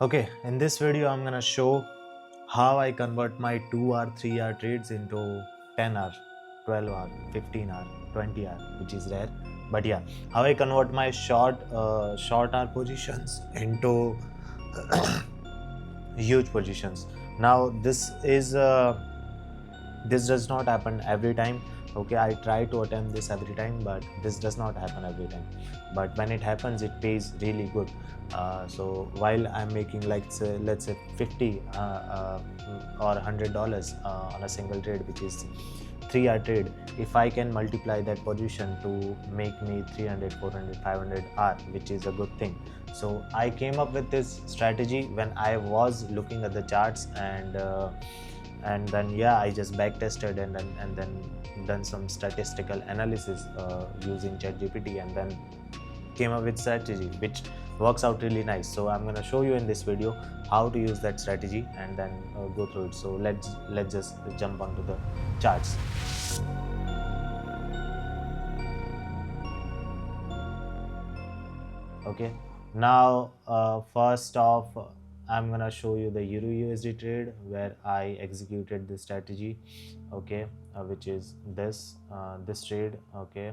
Okay, in this video I'm gonna show how I convert my 2 hour, 3 hour trades into 10 hour, 12 hour, 15 hour, 20 hour, which is rare. But yeah, how I convert my short hour positions into huge positions. Now this does not happen every time. Okay, I try to attempt this every time, but this does not happen every time. But when it happens, it pays really good. So while I'm making, like, let's say 50 or $100 on a single trade, which is 3 hour trade, if I can multiply that position to make me 300, 400, 500 r, which is a good thing. So I came up with this strategy when I was looking at the charts, and then yeah, I just back tested and then done some statistical analysis using ChatGPT, and then came up with strategy which works out really nice. So I'm going to show you in this video how to use that strategy and then go through it. So let's just jump onto the charts. Okay, now first off, I'm gonna show you the Euro USD trade where I executed this strategy. Okay, which is this trade. Okay,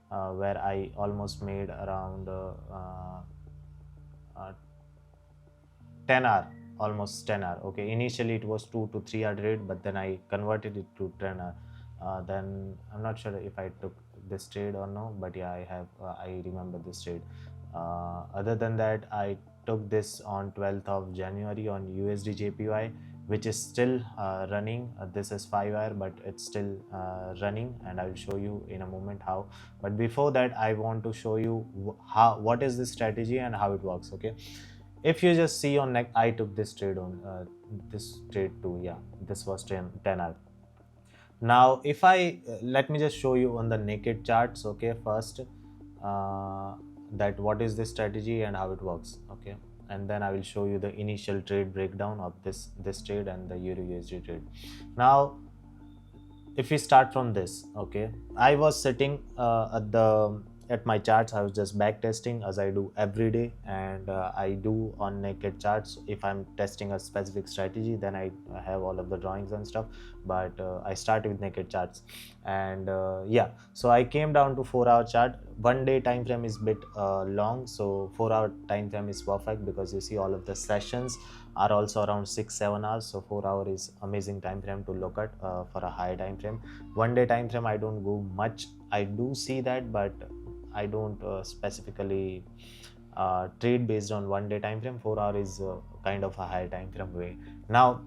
where I almost made around 10 hour, almost 10 hour. Okay, initially it was 2 to 3 hour trade, but then I converted it to 10 hour. Then I'm not sure if I took this trade or no, but yeah, I remember this trade. Other than that, I took this on 12th of January on USD JPY, which is still running. This is 5 hour, but it's still running, and I'll show you in a moment how. But before that, I want to show you what is this strategy and how it works. Okay, if you just see on neck, I took this trade on this trade too. Yeah, this was 10 hour. Now if I let me just show you on the naked charts. Okay, first that what is this strategy and how it works. Okay, and then I will show you the initial trade breakdown of this trade and the Euro USD trade. Now if we start from this, okay, I was sitting at my charts. I was just back testing as I do every day, and I do on naked charts. If I'm testing a specific strategy, then I have all of the drawings and stuff, but I start with naked charts. And yeah, so I came down to 4 hour chart. 1 day time frame is bit long, so 4 hour time frame is perfect, because you see all of the sessions are also around 6-7 hours. So 4 hour is amazing time frame to look at for a high time frame. 1 day time frame I don't go much. I do see that, but I don't specifically trade based on 1 day time frame. 4 hour is kind of a high time frame way. Now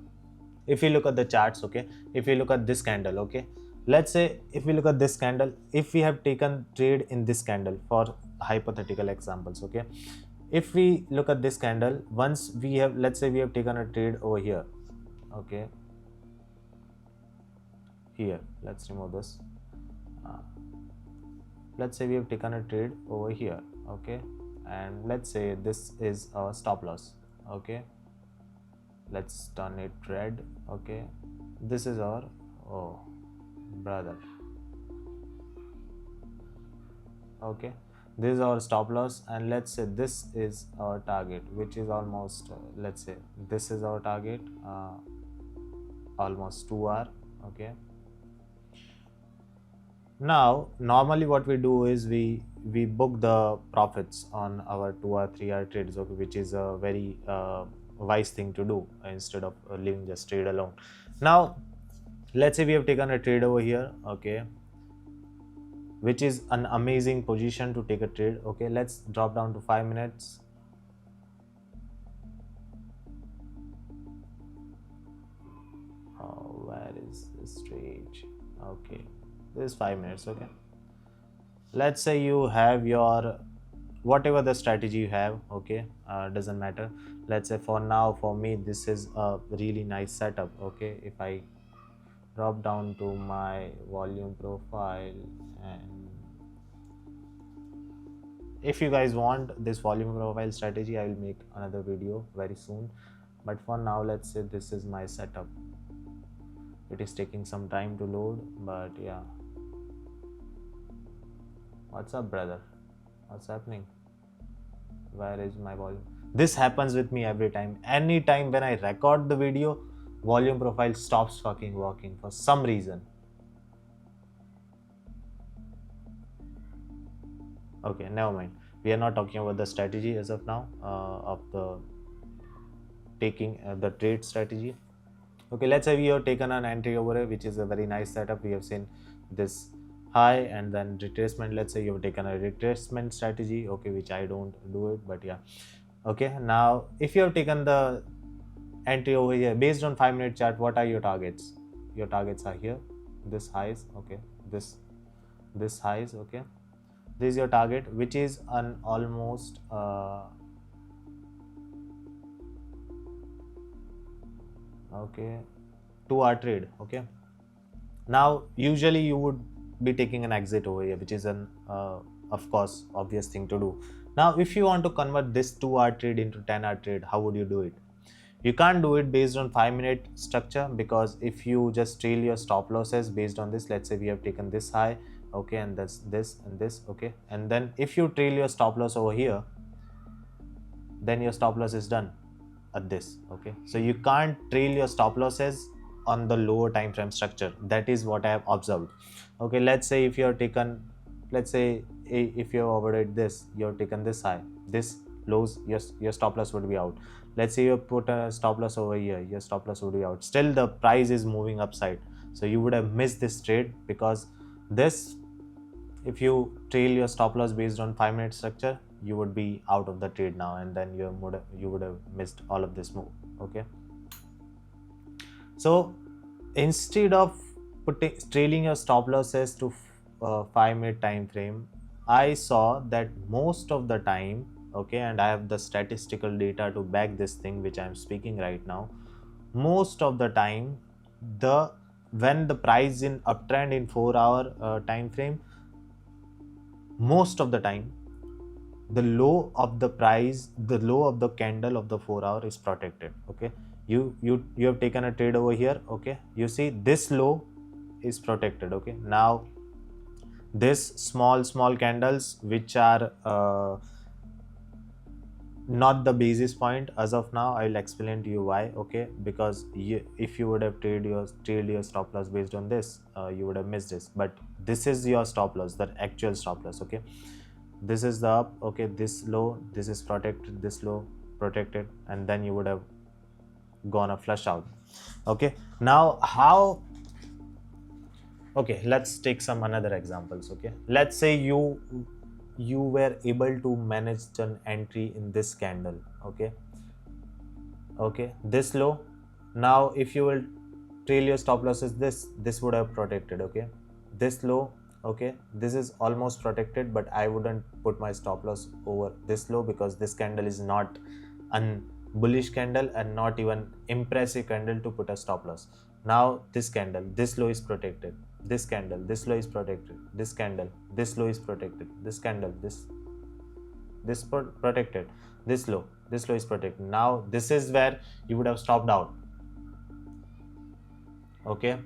if you look at the charts, okay, if you look at this candle, okay, let's say if we look at this candle, if we have taken trade in this candle for hypothetical examples, okay, if we look at this candle, once we have, let's say we have taken a trade over here. Okay, here, let's remove this. uh, let's say we have taken a trade over here. Okay, and let's say this is our stop loss. Okay, let's turn it red. Okay, this is our, oh brother, okay, this is our stop loss, and let's say this is our target, which is almost let's say this is our target, almost 2 hour. Okay, now normally what we do is we book the profits on our 2 or 3 hour trades. Okay, which is a very wise thing to do instead of leaving just trade alone. Now let's say we have taken a trade over here. Okay, which is an amazing position to take a trade. Okay, let's drop down to 5 minutes. Oh, where is this trade? Okay, this is 5 minutes. Okay, let's say you have your whatever the strategy you have. Okay, doesn't matter. Let's say for now, for me, this is a really nice setup. Okay, if I drop down to my volume profile, and if you guys want this volume profile strategy, I will make another video very soon. But for now, let's say this is my setup. It is taking some time to load, but yeah. What's up, brother? What's happening? Where is my volume? This happens with me every time. Anytime when I record the video, volume profile stops fucking working for some reason. Okay, never mind. We are not talking about the strategy as of now, of the taking the trade strategy. Okay, let's say we have taken an entry over here, which is a very nice setup. We have seen this high and then retracement. Let's say you have taken a retracement strategy, okay, which I don't do it, but yeah. Okay, now if you have taken the entry over here based on 5-minute chart, what are your targets? Your targets are here, this highs, okay, this highs, okay. This is your target, which is an almost okay, 2-hour trade. Okay, now usually you would be taking an exit over here, which is an of course obvious thing to do. Now if you want to convert this 2-hour trade into 10-hour trade, how would you do it? You can't do it based on 5-minute structure, because if you just trail your stop losses based on this, let's say we have taken this high, okay, and that's this and this, okay, and then if you trail your stop loss over here, then your stop loss is done at this. Okay, so you can't trail your stop losses on the lower time frame structure. That is what I have observed. Okay, let's say if you have taken, let's say if you have avoided this, you have taken this high, this lows, your stop loss would be out. Let's say you put a stop loss over here, your stop loss would be out. Still the price is moving upside, so you would have missed this trade, because this, if you trail your stop loss based on 5-minute structure, you would be out of the trade now, and then you would have missed all of this move. Okay, so instead of trailing your stop losses to 5-minute time frame, I saw that most of the time, okay, and I have the statistical data to back this thing which I am speaking right now, most of the time, when the price in uptrend in 4-hour time frame, most of the time the low of the price, the low of the candle of the 4-hour is protected. Okay, you have taken a trade over here. Okay, you see this low is protected. Okay, now this small candles which are not the basis point as of now, I will explain to you why. Okay, because if you would have trailed your stop loss based on this, you would have missed this, but this is your stop loss, the actual stop loss. Okay, this is the up, okay, this low, this is protected, this low protected, and then you would have gone a flush out. Okay, now how, okay, let's take some another examples. Okay, let's say you were able to manage an entry in this candle. Okay, this low. Now if you will trail your stop losses, this would have protected. Okay, this low, okay, this is almost protected, but I wouldn't put my stop loss over this low, because this candle is not an bullish candle and not even impressive candle to put a stop loss. Now this candle, this low is protected, this candle, this low is protected, this candle, this low is protected, this candle, this protected, this low is protected. Now this is where you would have stopped out. Okay,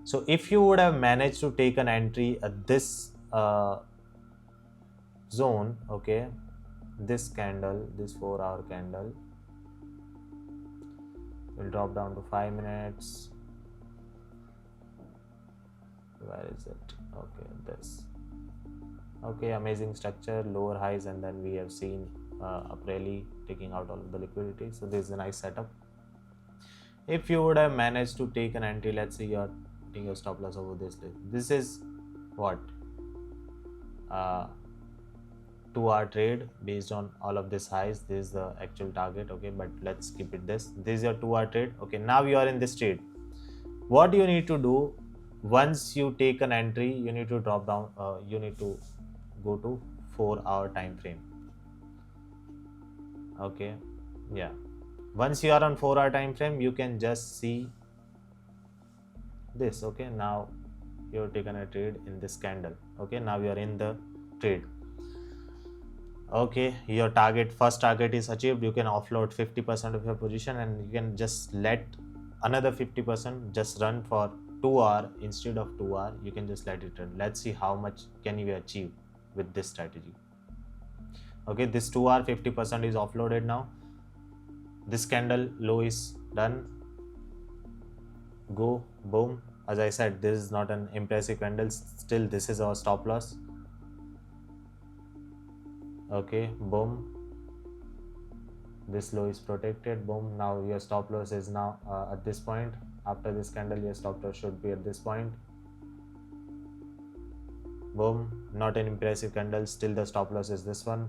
so if you would have managed to take an entry at this zone, okay, this candle, this 4-hour candle will drop down to 5 minutes. Where is it? Okay, this. Okay, amazing structure, lower highs, and then we have seen a rally taking out all of the liquidity. So this is a nice setup. If you would have managed to take an entry, let's say you're putting your stop loss over this is what, 2-hour trade based on all of this highs. This is the actual target. Okay, but let's keep it this is your 2-hour trade. Okay, now you are in this trade. What you need to do, once you take an entry, you need to drop down, you need to go to 4-hour time frame. Okay, yeah, once you are on 4-hour time frame, you can just see this. Okay, now you have taken a trade in this candle. Okay, now you are in the trade. Okay, your first target is achieved. You can offload 50% of your position, and you can just let another 50% just run for 2 hours instead of 2 hours. You can just let it run. Let's see how much can you achieve with this strategy. Okay, this 2 hour 50% is offloaded now. This candle low is done. Go, boom. As I said, this is not an impressive candle. Still, this is our stop loss. Okay, boom. This low is protected. Boom. Now your stop loss is now at this point. After this candle, your stop loss should be at this point. Boom. Not an impressive candle. Still, the stop loss is this one.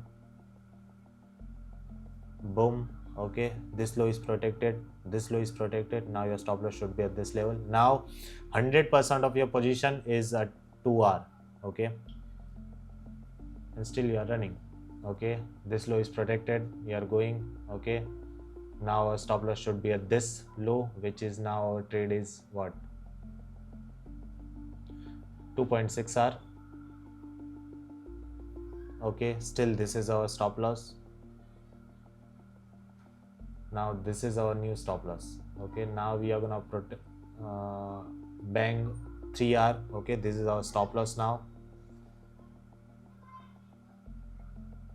Boom. Okay, this low is protected, this low is protected. Now your stop loss should be at this level. Now 100% of your position is at 2 hour. Okay, and still you are running. Okay, this low is protected, you are going. Okay, now our stop loss should be at this low, which is now our trade is what, 2.6 hour. Okay, still this is our stop loss. Now this is our new stop loss. Okay, now we are gonna bang 3 hour. Okay, this is our stop loss now.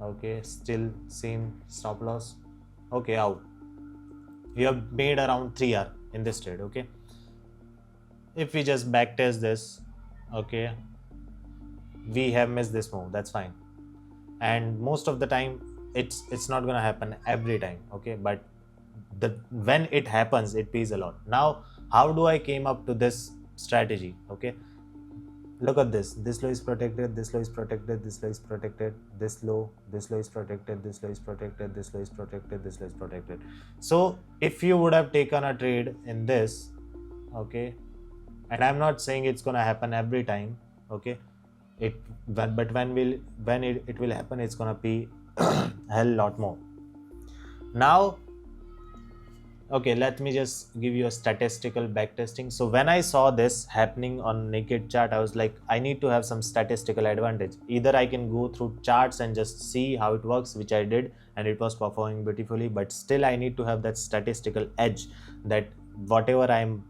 Okay, still same stop loss. Okay, out. We have made around 3 hour in this trade. Okay, if we just back test this, okay, we have missed this move, that's fine. And most of the time it's not gonna happen every time. Okay, but when it happens, it pays a lot. Now how do I came up to this strategy? Okay, look at this low is protected, this low is protected, this low is protected, this low is protected, this low is protected, this low is protected, this low is protected. So if you would have taken a trade in this, okay, and I'm not saying it's gonna happen every time. Okay, but when it will happen, it's gonna be hell lot more. Now, okay, let me just give you a statistical backtesting. So when I saw this happening on naked chart, I was like, I need to have some statistical advantage. Either I can go through charts and just see how it works, which I did, and it was performing beautifully, but still I need to have that statistical edge, that whatever I'm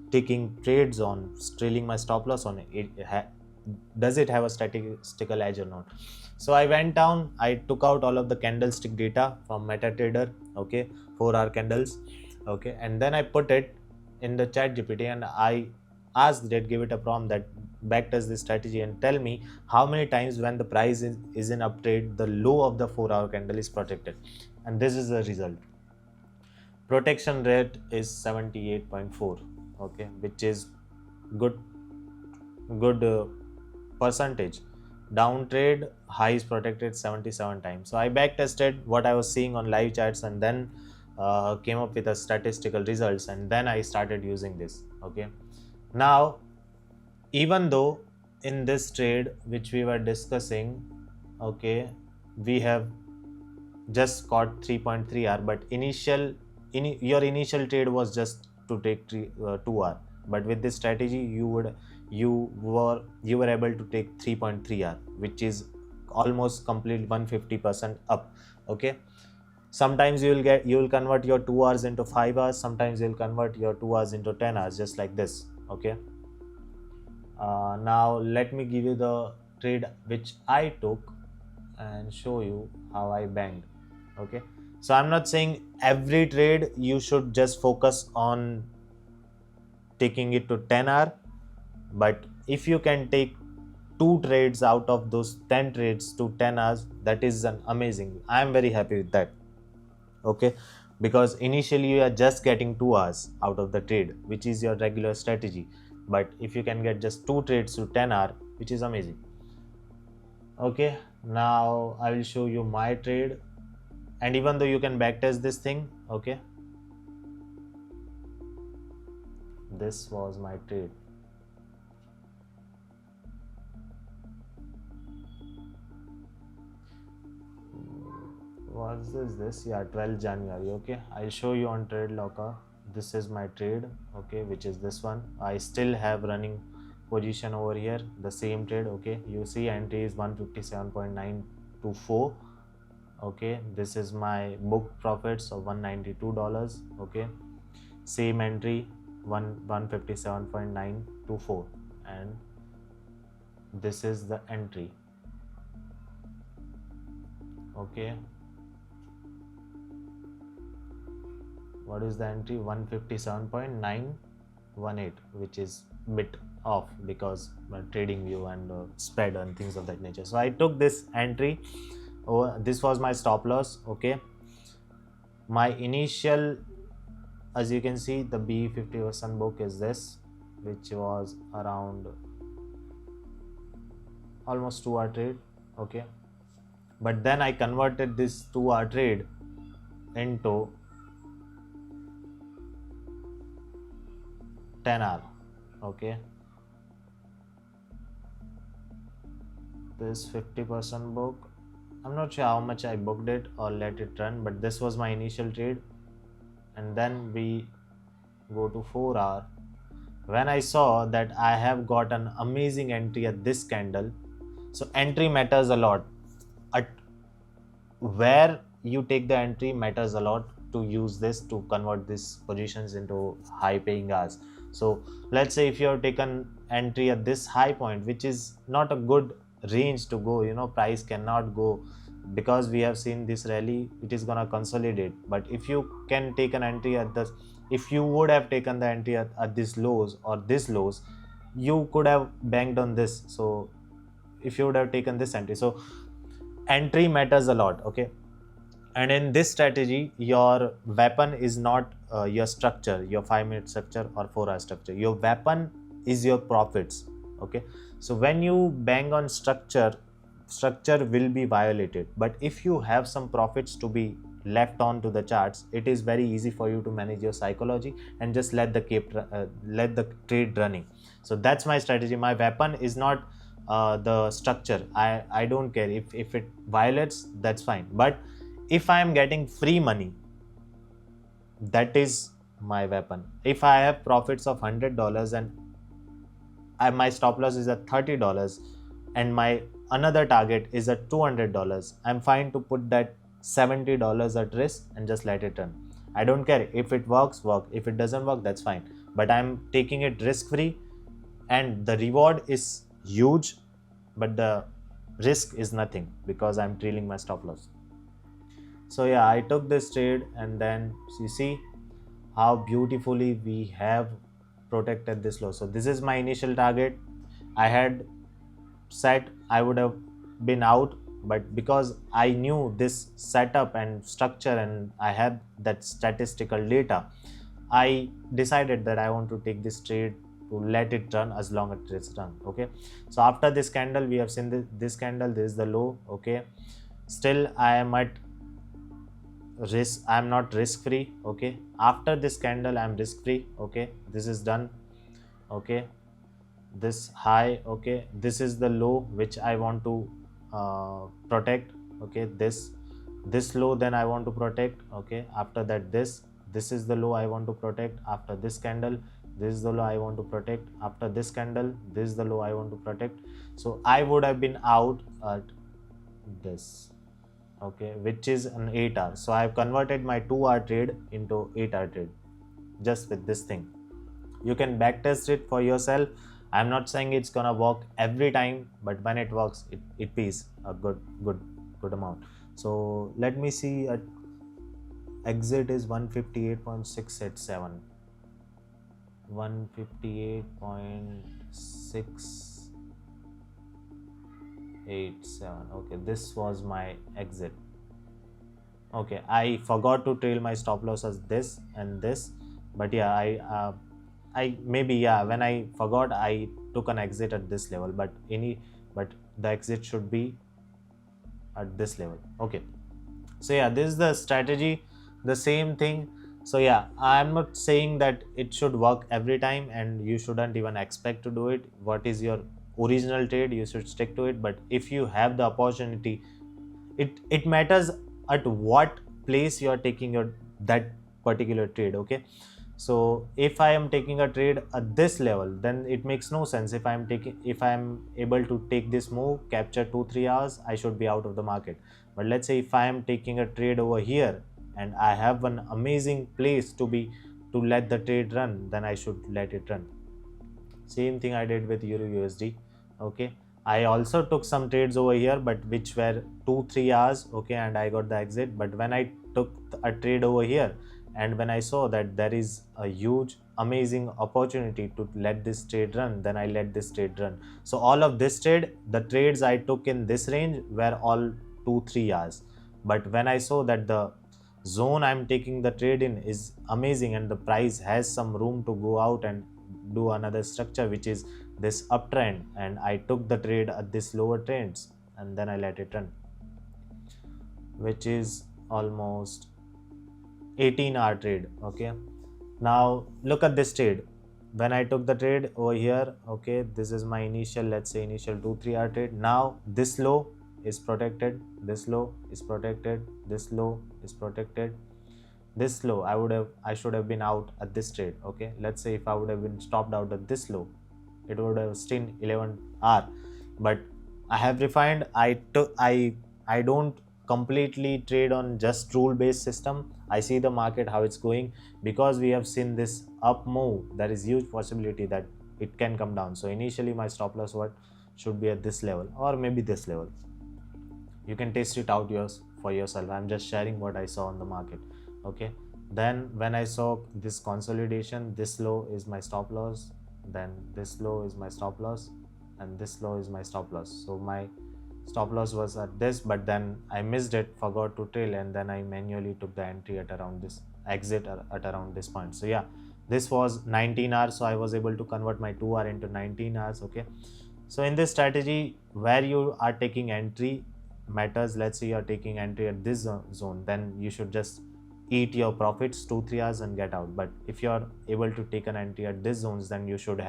taking trades on, trailing my stop loss on, does it have a statistical edge or not? So I went down, I took out all of the candlestick data from MetaTrader. Okay, 4-hour candles. Okay, and then I put it in the chat GPT and I asked it, give it a prompt that backtest this strategy and tell me how many times when the price is in uptrade, the low of the 4-hour candle is protected. And this is the result. Protection rate is 78.4. Okay, which is good percentage. Down trade, high is protected 77 times. So I back tested what I was seeing on live charts and then came up with a statistical results, and then I started using this. Okay, now even though in this trade which we were discussing, okay, we have just got 3.3 hour, but your initial trade was just to take 2 hour, but with this strategy you were able to take 3.3 hour, which is almost complete 150% up. Okay, sometimes you will convert your 2 hours into 5 hours, sometimes you'll convert your 2 hours into 10 hours, just like this. Okay, now let me give you the trade which I took and show you how I banged. Okay, so I'm not saying every trade you should just focus on taking it to 10 hour, but if you can take 2 trades out of those 10 trades to 10 hours, that is an amazing. I am very happy with that. Okay, because initially you are just getting 2 hours out of the trade, which is your regular strategy, but if you can get just 2 trades to 10 hour, which is amazing. Okay, now I will show you my trade, and even though you can backtest this thing. Okay, this was my trade. Was this? Yeah, 12 January. Okay, I'll show you on trade locker. This is my trade. Okay, which is this one. I still have running position over here, the same trade. Okay, you see entry is 157.924. Okay, this is my book profits of $192. Okay, same entry 157.924, and this is the entry. Okay, what is the entry? 157.918, which is bit off because trading view and spread and things of that nature. So I took this entry. Oh, this was my stop loss. Okay, my initial, as you can see, the B50% book is this, which was around almost 2 hour trade. Okay, but then I converted this 2 hour trade into 10 hour. Okay, this 50% book, I'm not sure how much I booked it or let it run, but this was my initial trade. And then we go to 4 hour, when I saw that I have got an amazing entry at this candle. So entry matters a lot. At where you take the entry matters a lot to use this to convert these positions into high paying hours. So let's say if you have taken entry at this high point, which is not a good range to go, price cannot go, because we have seen this rally, it is gonna consolidate. But if you can take an entry at this, if you would have taken the entry at this lows or this lows, you could have banked on this. So if you would have taken this entry, so entry matters a lot. Okay, and in this strategy your weapon is not your structure, your 5-minute structure or 4-hour structure. Your weapon is your profits. Okay, so when you bang on structure will be violated, but if you have some profits to be left on to the charts, it is very easy for you to manage your psychology and just let the trade running. So that's my strategy. My weapon is not the structure. I don't care if it violates, that's fine, but if I am getting free money, that is my weapon. If I have profits of $100 and my stop loss is at $30 and my another target is at $200, I'm fine to put that $70 at risk and just let it run. I don't care if it work. If it doesn't work, that's fine, but I'm taking it risk free, and the reward is huge, but the risk is nothing because I'm trailing my stop loss. So yeah, I took this trade, and then you see how beautifully we have protected this low. So this is my initial target. I had set I would have been out, but because I knew this setup and structure and I had that statistical data, I decided that I want to take this trade to let it run as long as it's run. Okay, so after this candle, we have seen this candle, this is the low. Okay, still I am at risk, I'm not risk free. Okay, after this candle I'm risk free. Okay, this is done. Okay, this high. Okay, this is the low which I want to protect. Okay, this low then I want to protect. Okay, after that this is the low I want to protect. After this candle, this is the low I want to protect. After this candle, this is the low I want to protect. So I would have been out at this. Okay, which is an 8 hour. So I have converted my 2-hour trade into 8-hour trade just with this thing. You can backtest it for yourself. I'm not saying it's gonna work every time, but when it works, it pays a good amount. So let me see, at exit is 158.687, 158.687. Okay, this was my exit. Okay, I forgot to trail my stop loss as this and this, but yeah, I maybe, yeah, when I forgot, I took an exit at this level, but the exit should be at this level. Okay, so yeah, this is the strategy, the same thing. So yeah, I'm not saying that it should work every time, and you shouldn't even expect to do it. What is your original trade, you should stick to it. But if you have the opportunity, it matters at what place you are taking your that particular trade. Okay, so if I am taking a trade at this level, then it makes no sense. If I am able to take this move, capture 2-3 hours, I should be out of the market. But let's say if I am taking a trade over here and I have an amazing place to let the trade run, then I should let it run. Same thing I did with Euro USD. Okay, I also took some trades over here, but which were 2-3 hours, okay, and I got the exit. But when I took a trade over here, and when I saw that there is a huge amazing opportunity to let this trade run, then I let this trade run. So all of this trade, the trades I took in this range were all 2-3 hours. But when I saw that the zone I'm taking the trade in is amazing and the price has some room to go out and do another structure, which is this uptrend, and I took the trade at this lower trends, and then I let it run, which is almost 18-hour trade. Okay, now look at this trade. When I took the trade over here, okay, this is my initial, let's say initial 2-3 hour trade. Now this low is protected, this low is protected, this low is protected, this low I should have been out at this trade. Okay, let's say if I would have been stopped out at this low, it would have still 11 hour. But I have refined, I don't completely trade on just rule based system. I see the market how it's going. Because we have seen this up move, there is huge possibility that it can come down. So initially my stop loss what should be at this level or maybe this level. You can test it out for yourself. I'm just sharing what I saw on the market. Okay, then when I saw this consolidation, this low is my stop loss, then this low is my stop loss, and this low is my stop loss. So my stop loss was at this, but then I missed it, forgot to trail, and then I manually took the entry at around this exit at around this point. So yeah, this was 19 hours, so I was able to convert my 2 hour into 19 hours. Okay, so in this strategy where you are taking entry matters. Let's say you are taking entry at this zone, then you should just eat your profits 2-3 hours and get out. But if you are able to take an entry at this zones, then you should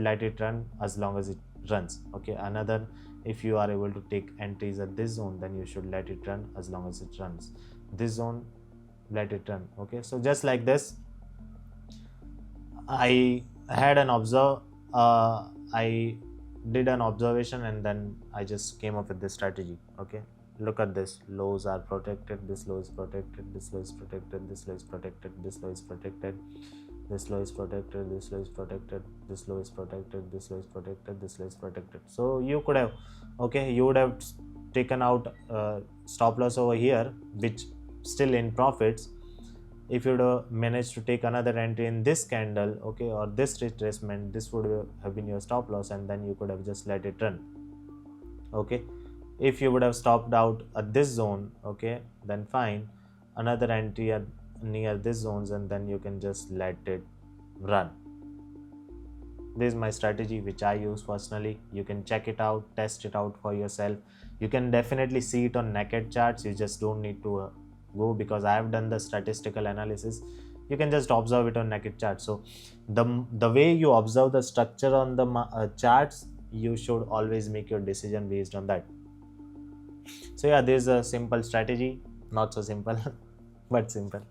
let it run as long as it runs. Okay, another, if you are able to take entries at this zone, then you should let it run as long as it runs. This zone, let it run. Okay, so just like this, I had an I did an observation, and then I just came up with this strategy. Okay, look at this, lows are protected, this low is protected, this low is protected, this low is protected, this low is protected, this low is protected, this low is protected, this low is protected, this low is protected, this low is protected. So you could have, okay, you would have taken out stop loss over here, which still in profits. If you would have managed to take another entry in this candle, okay, or this retracement, this would have been your stop loss, and then you could have just let it run. Okay, if you would have stopped out at this zone, okay, then fine, another entry at near this zones, and then you can just let it run. This is my strategy which I use personally. You can check it out, test it out for yourself. You can definitely see it on naked charts. You just don't need to go, because I have done the statistical analysis. You can just observe it on naked charts. So the way you observe the structure on the charts, you should always make your decision based on that. So yeah, this is a simple strategy, not so simple but simple.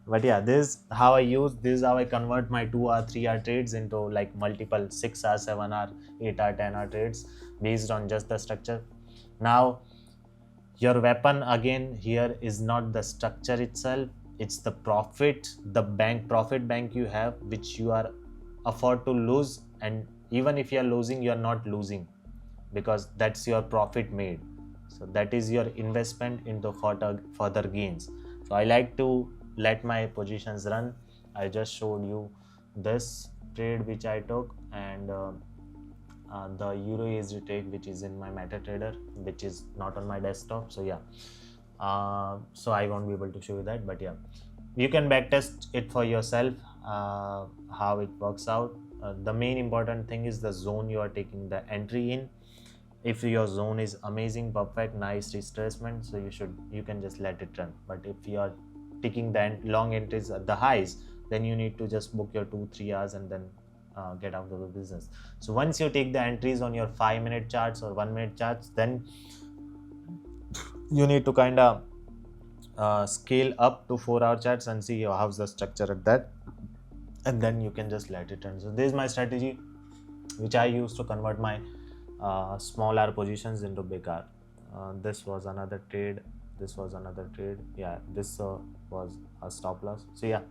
But yeah, this is how I use, this is how I convert my 2 or 3 hour trades into like multiple 6 hour, 7 hour, 8 hour, 10 hour trades based on just the structure. Now your weapon again here is not the structure itself, it's the profit, the profit bank you have, which you are afford to lose. And even if you are losing, you are not losing, because that's your profit made. So that is your investment into further gains. So I like to let my positions run. I just showed you this trade which I took, and the Euro USD trade which is in my MetaTrader, which is not on my desktop. So yeah, so I won't be able to show you that, but yeah, you can backtest it for yourself, how it works out. The main important thing is the zone you are taking the entry in. If your zone is amazing, perfect, nice retracement, so you can just let it run. But if you are taking the long entries at the highs, then you need to just book your 2-3 hours and then get out of the business. So once you take the entries on your 5-minute charts or 1-minute charts, then you need to kind of scale up to 4-hour charts and see how's the structure at that, and then you can just let it run. So this is my strategy which I use to convert my small R positions into big R. This was another trade, this was another trade. Yeah, this was a stop loss. So yeah,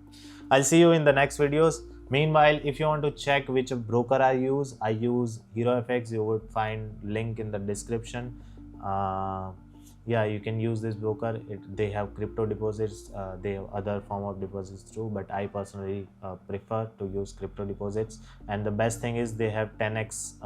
I'll see you in the next videos. Meanwhile, if you want to check which broker I use HeroFX. You would find link in the description. Yeah, you can use this broker. They have crypto deposits, they have other form of deposits too, but I personally prefer to use crypto deposits. And the best thing is they have 10x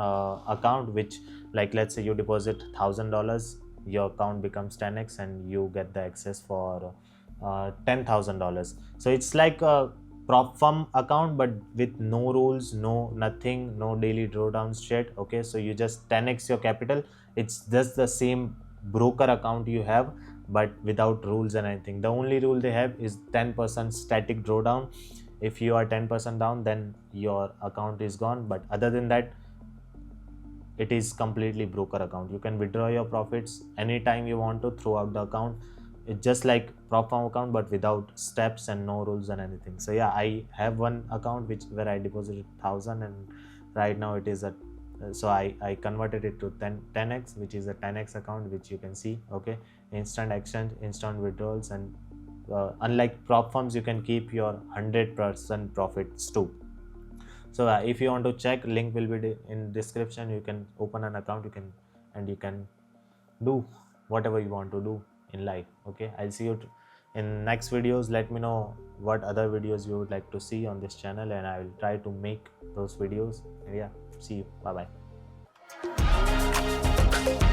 account, which, like, let's say you deposit $1,000, your account becomes 10x and you get the access for $10,000. So it's like a prop firm account, but with no rules, no nothing, no daily drawdowns shit. Okay, so you just 10x your capital. It's just the same broker account you have, but without rules and anything. The only rule they have is 10% static drawdown. If you are 10% down, then your account is gone, but other than that, it is completely broker account. You can withdraw your profits anytime you want to throughout the account. It's just like prop firm account, but without steps and no rules and anything. So yeah, I have one account where I deposited 1,000, and right now it is so I converted it to 10x, which is a 10x account, which you can see. Okay, instant exchange, instant withdrawals, and unlike prop firms, you can keep your 100% profits too. So if you want to check, link will be in description. You can open an account, you can do whatever you want to do in life. Okay, I'll see you in next videos. Let me know what other videos you would like to see on this channel, and I will try to make those videos. And yeah, see you. Bye bye.